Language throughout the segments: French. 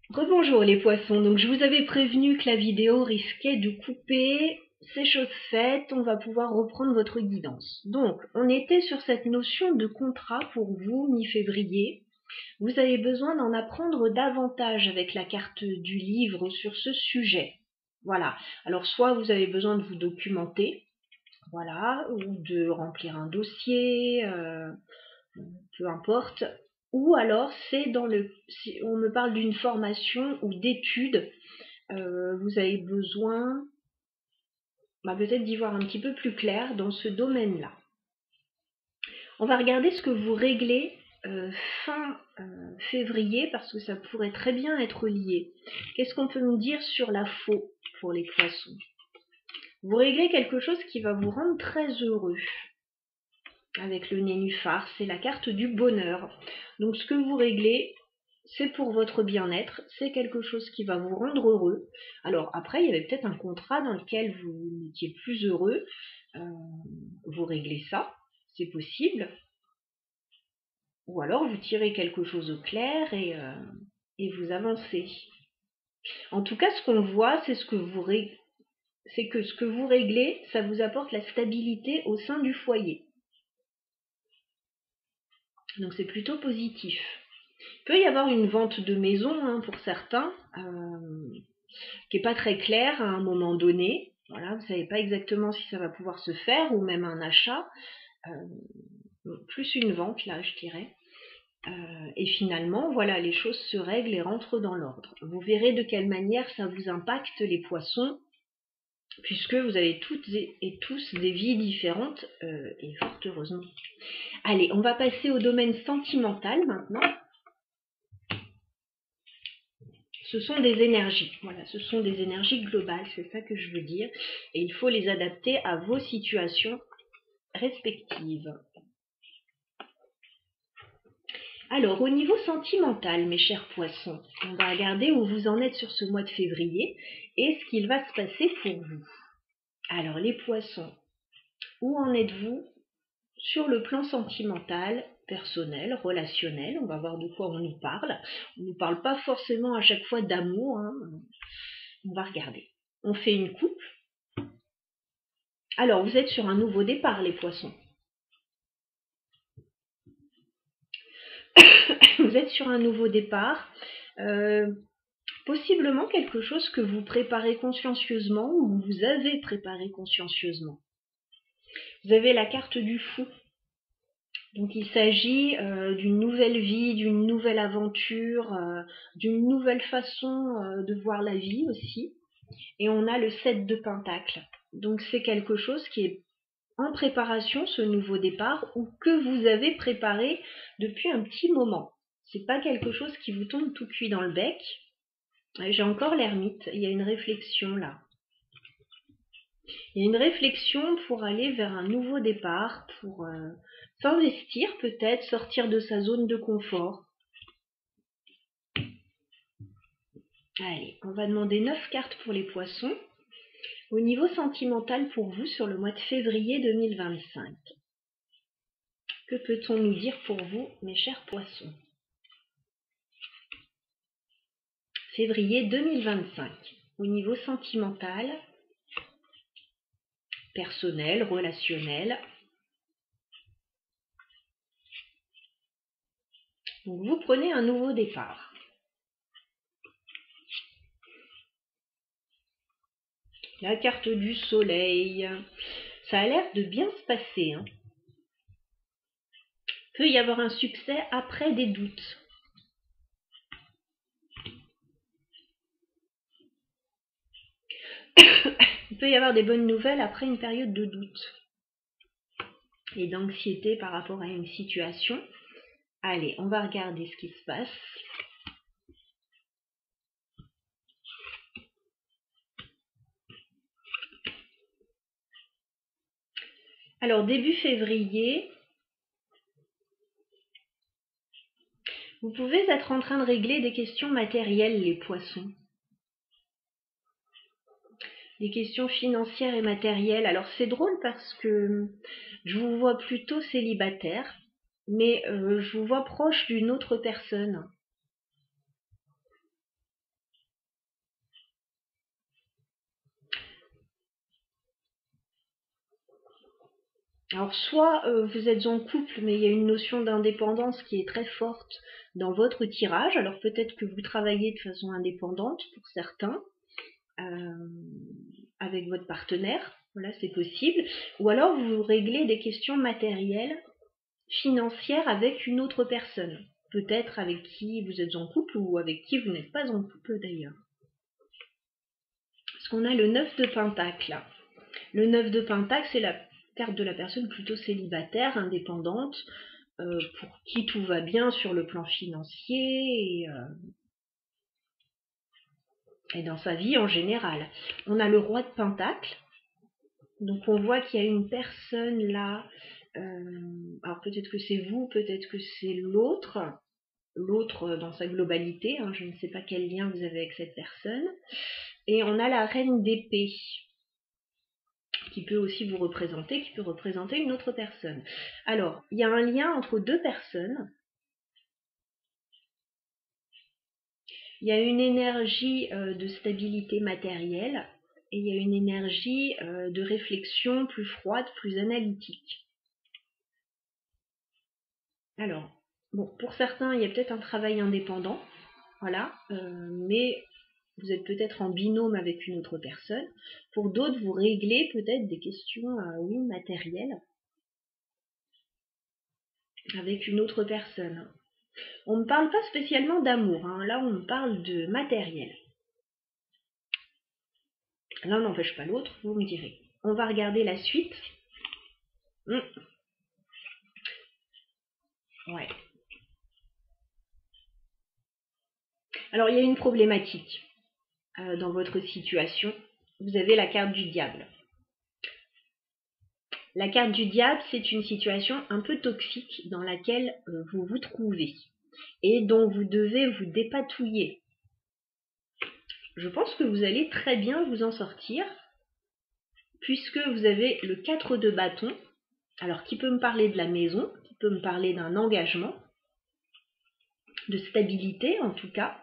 Rebonjour les poissons, donc je vous avais prévenu que la vidéo risquait de couper, c'est chose faite, on va pouvoir reprendre votre guidance. Donc on était sur cette notion de contrat pour vous, mi-février. Vous avez besoin d'en apprendre davantage avec la carte du livre sur ce sujet. Voilà, alors soit vous avez besoin de vous documenter, voilà, ou de remplir un dossier, peu importe. Ou alors c'est si on me parle d'une formation ou d'études, vous avez besoin peut-être d'y voir un petit peu plus clair dans ce domaine-là. On va regarder ce que vous réglez fin février parce que ça pourrait très bien être lié. Qu'est-ce qu'on peut nous dire sur la faux pour les poissons? Vous réglez quelque chose qui va vous rendre très heureux. Avec le nénuphar, c'est la carte du bonheur. Donc ce que vous réglez, c'est pour votre bien-être, c'est quelque chose qui va vous rendre heureux. Alors après, il y avait peut-être un contrat dans lequel vous n'étiez plus heureux. Vous réglez ça, c'est possible. Ou alors vous tirez quelque chose au clair et vous avancez. En tout cas, ce qu'on voit, c'est que ce que vous réglez, ça vous apporte la stabilité au sein du foyer. Donc c'est plutôt positif. Il peut y avoir une vente de maison pour certains, qui n'est pas très claire à un moment donné. Voilà, vous ne savez pas exactement si ça va pouvoir se faire, ou même un achat, plus une vente là, je dirais. Et finalement, voilà, les choses se règlent et rentrent dans l'ordre. Vous verrez de quelle manière ça vous impacte les poissons, puisque vous avez toutes et tous des vies différentes, et fort heureusement. Allez, on va passer au domaine sentimental maintenant. Ce sont des énergies, voilà, ce sont des énergies globales, c'est ça que je veux dire, et il faut les adapter à vos situations respectives. Alors, au niveau sentimental, mes chers poissons, on va regarder où vous en êtes sur ce mois de février et ce qu'il va se passer pour vous. Alors, les poissons, où en êtes-vous sur le plan sentimental, personnel, relationnel? On va voir de quoi on nous parle. On ne nous parle pas forcément à chaque fois d'amour, On va regarder. On fait une coupe. Alors, vous êtes sur un nouveau départ, les poissons. Vous êtes sur un nouveau départ. Possiblement quelque chose que vous préparez consciencieusement ou vous avez préparé consciencieusement. Vous avez la carte du fou. Donc il s'agit d'une nouvelle vie, d'une nouvelle aventure, d'une nouvelle façon de voir la vie aussi. Et on a le 7 de Pentacles. Donc c'est quelque chose qui est en préparation, ce nouveau départ, ou que vous avez préparé depuis un petit moment. C'est pas quelque chose qui vous tombe tout cuit dans le bec. J'ai encore l'ermite, il y a une réflexion là. Il y a une réflexion pour aller vers un nouveau départ, pour s'investir peut-être, sortir de sa zone de confort. Allez, on va demander 9 cartes pour les poissons. Au niveau sentimental pour vous sur le mois de février 2025. Que peut-on nous dire pour vous, mes chers poissons? Février 2025. Au niveau sentimental, personnel, relationnel. Donc vous prenez un nouveau départ. La carte du soleil. Ça a l'air de bien se passer. Il peut y avoir un succès après des doutes. Il peut y avoir des bonnes nouvelles après une période de doute et d'anxiété par rapport à une situation. Allez, on va regarder ce qui se passe. Alors, début février, vous pouvez être en train de régler des questions matérielles, les poissons. Des questions financières et matérielles. Alors, c'est drôle parce que je vous vois plutôt célibataire, mais je vous vois proche d'une autre personne. Alors soit vous êtes en couple, mais il y a une notion d'indépendance qui est très forte dans votre tirage. Alors peut-être que vous travaillez de façon indépendante pour certains, euh, avec votre partenaire, voilà, c'est possible. Ou alors vous réglez des questions matérielles, financières avec une autre personne. Peut-être avec qui vous êtes en couple ou avec qui vous n'êtes pas en couple d'ailleurs. Parce qu'on a le 9 de Pentacle. Le 9 de Pentacle, c'est la carte de la personne plutôt célibataire, indépendante, pour qui tout va bien sur le plan financier et dans sa vie en général. On a le roi de Pentacle, donc on voit qu'il y a une personne là, alors peut-être que c'est vous, peut-être que c'est l'autre dans sa globalité, hein, je ne sais pas quel lien vous avez avec cette personne. Et on a la reine d'épée, qui peut aussi vous représenter, qui peut représenter une autre personne. Alors, il y a un lien entre deux personnes. Il y a une énergie de stabilité matérielle et il y a une énergie de réflexion plus froide, plus analytique. Alors, bon, pour certains, il y a peut-être un travail indépendant, voilà, mais vous êtes peut-être en binôme avec une autre personne. Pour d'autres, vous réglez peut-être des questions, oui, matérielles avec une autre personne. On ne parle pas spécialement d'amour, hein. Là on parle de matériel. L'un n'empêche pas l'autre, vous me direz. On va regarder la suite. Ouais. Alors il y a une problématique dans votre situation. Vous avez la carte du diable. La carte du diable, c'est une situation un peu toxique dans laquelle vous vous trouvez et dont vous devez vous dépatouiller. Je pense que vous allez très bien vous en sortir puisque vous avez le 4 de bâton, alors qui peut me parler de la maison, qui peut me parler d'un engagement, de stabilité en tout cas,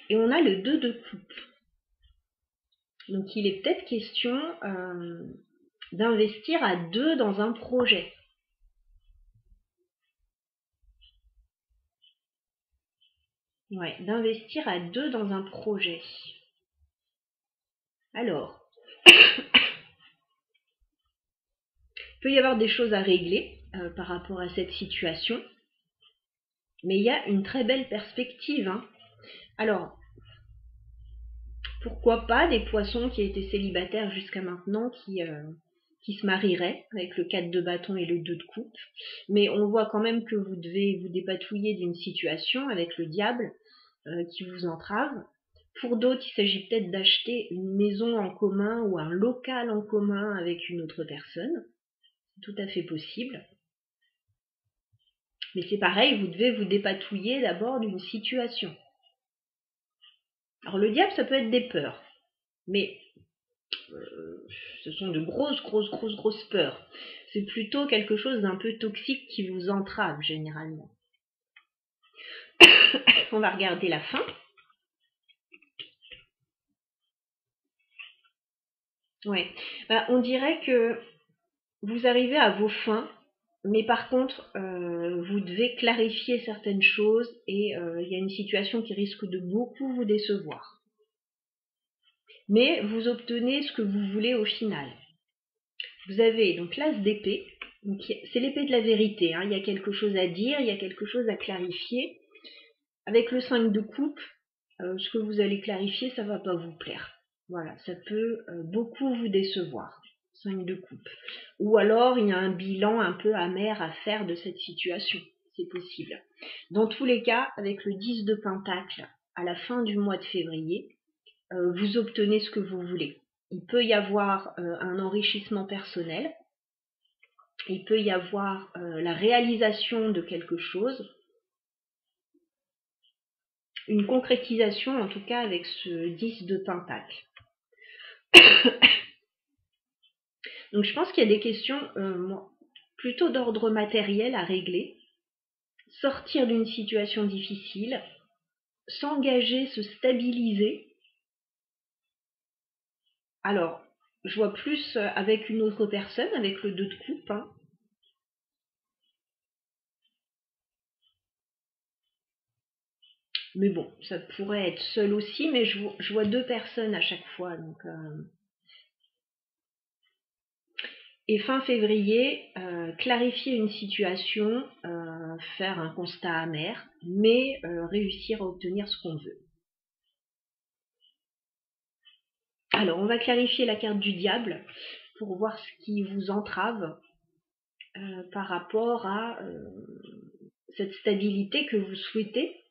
et on a le 2 de coupe. Donc il est peut-être question d'investir à deux dans un projet. Ouais, d'investir à deux dans un projet. Alors, il peut y avoir des choses à régler par rapport à cette situation, mais il y a une très belle perspective, hein. Alors, pourquoi pas des poissons qui étaient célibataires jusqu'à maintenant qui se marieraient avec le 4 de bâton et le 2 de coupe, mais on voit quand même que vous devez vous dépatouiller d'une situation avec le diable qui vous entrave. Pour d'autres, il s'agit peut-être d'acheter une maison en commun ou un local en commun avec une autre personne. C'est tout à fait possible. Mais c'est pareil, vous devez vous dépatouiller d'abord d'une situation. Alors le diable, ça peut être des peurs, mais ce sont de grosses peurs. C'est plutôt quelque chose d'un peu toxique qui vous entrave généralement. On va regarder la fin. Ouais, on dirait que vous arrivez à vos fins, mais par contre, vous devez clarifier certaines choses et il y a une situation qui risque de beaucoup vous décevoir. Mais vous obtenez ce que vous voulez au final. Vous avez donc l'as d'épée, c'est l'épée de la vérité, hein. Il y a quelque chose à dire, il y a quelque chose à clarifier. Avec le 5 de coupe, ce que vous allez clarifier, ça ne va pas vous plaire. Voilà, ça peut beaucoup vous décevoir. 5 de coupe. Ou alors, il y a un bilan un peu amer à faire de cette situation. C'est possible. Dans tous les cas, avec le 10 de pentacle, à la fin du mois de février, vous obtenez ce que vous voulez. Il peut y avoir un enrichissement personnel. Il peut y avoir la réalisation de quelque chose. Une concrétisation, en tout cas, avec ce 10 de pentacle. Donc je pense qu'il y a des questions plutôt d'ordre matériel à régler. Sortir d'une situation difficile, s'engager, se stabiliser. Alors, je vois plus avec une autre personne, avec le 2 de coupe, hein. Mais bon, ça pourrait être seul aussi, mais je vois 2 personnes à chaque fois. Donc, Et fin février, clarifier une situation, faire un constat amer, mais réussir à obtenir ce qu'on veut. Alors, on va clarifier la carte du diable pour voir ce qui vous entrave par rapport à cette stabilité que vous souhaitez,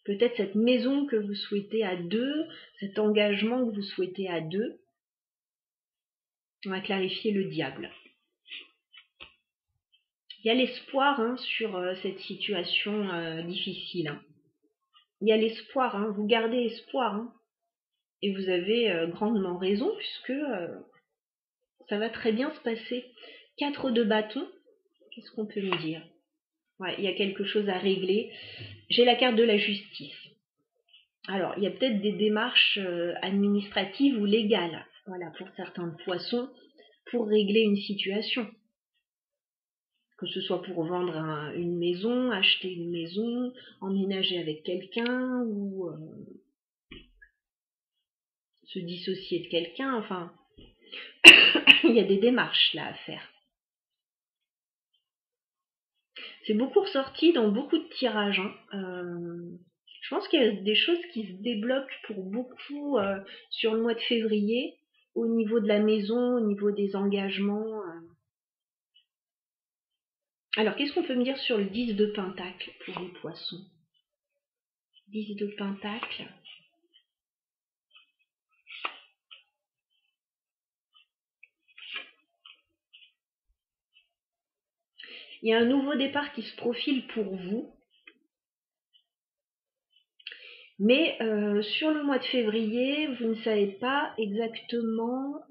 peut-être cette maison que vous souhaitez à 2, cet engagement que vous souhaitez à 2. On va clarifier le diable. Il y a l'espoir sur cette situation difficile. Il y a l'espoir, vous gardez espoir. Et vous avez grandement raison puisque ça va très bien se passer. 4 de bâton, qu'est-ce qu'on peut me dire? Ouais, il y a quelque chose à régler. J'ai la carte de la justice. Alors, il y a peut-être des démarches administratives ou légales, voilà, pour certains poissons, pour régler une situation. Que ce soit pour vendre une maison, acheter une maison, emménager avec quelqu'un ou se dissocier de quelqu'un, enfin, il y a des démarches là à faire. C'est beaucoup ressorti dans beaucoup de tirages. Je pense qu'il y a des choses qui se débloquent pour beaucoup sur le mois de février, au niveau de la maison, au niveau des engagements. Alors, qu'est-ce qu'on peut me dire sur le 10 de Pentacle pour les poissons? 10 de Pentacle. Il y a un nouveau départ qui se profile pour vous. Mais sur le mois de février, vous ne savez pas exactement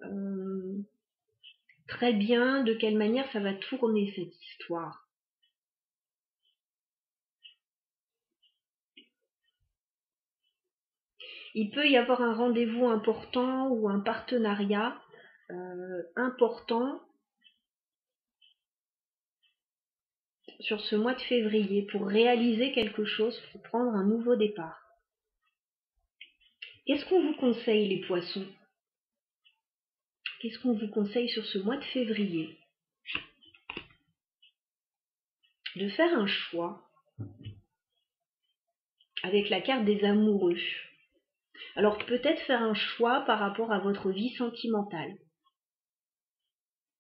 très bien de quelle manière ça va tourner cette histoire. Il peut y avoir un rendez-vous important ou un partenariat important sur ce mois de février pour réaliser quelque chose, pour prendre un nouveau départ. Qu'est-ce qu'on vous conseille les poissons? Qu'est-ce qu'on vous conseille sur ce mois de février? De faire un choix avec la carte des amoureux. Alors peut-être faire un choix par rapport à votre vie sentimentale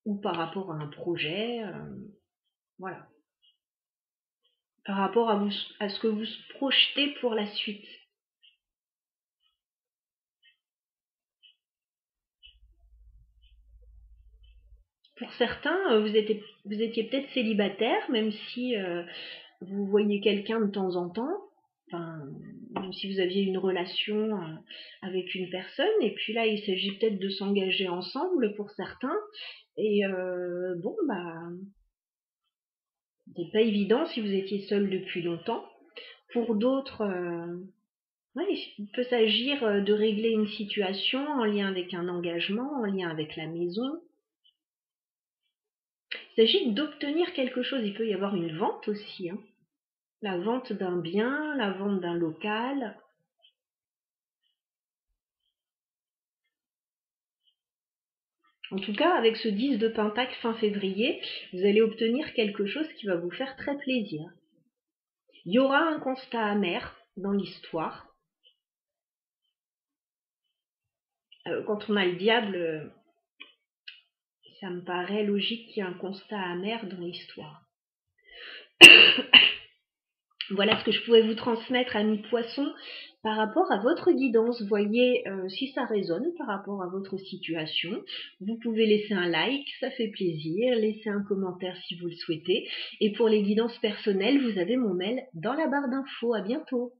ou par rapport à un projet, voilà. Par rapport à ce que vous projetez pour la suite. Pour certains, vous étiez peut-être célibataire, même si vous voyez quelqu'un de temps en temps, enfin, même si vous aviez une relation avec une personne, et puis là, il s'agit peut-être de s'engager ensemble pour certains, et bon, bah, c'est pas évident si vous étiez seul depuis longtemps. Pour d'autres, il peut s'agir de régler une situation en lien avec un engagement, en lien avec la maison. Il s'agit d'obtenir quelque chose. Il peut y avoir une vente aussi. La vente d'un bien, la vente d'un local. En tout cas, avec ce 10 de Pentacle fin février, vous allez obtenir quelque chose qui va vous faire très plaisir. Il y aura un constat amer dans l'histoire. Quand on a le diable, ça me paraît logique qu'il y ait un constat amer dans l'histoire. Voilà ce que je pouvais vous transmettre, amis poissons, par rapport à votre guidance. Voyez si ça résonne par rapport à votre situation. Vous pouvez laisser un like, ça fait plaisir. Laissez un commentaire si vous le souhaitez. Et pour les guidances personnelles, vous avez mon mail dans la barre d'infos. À bientôt.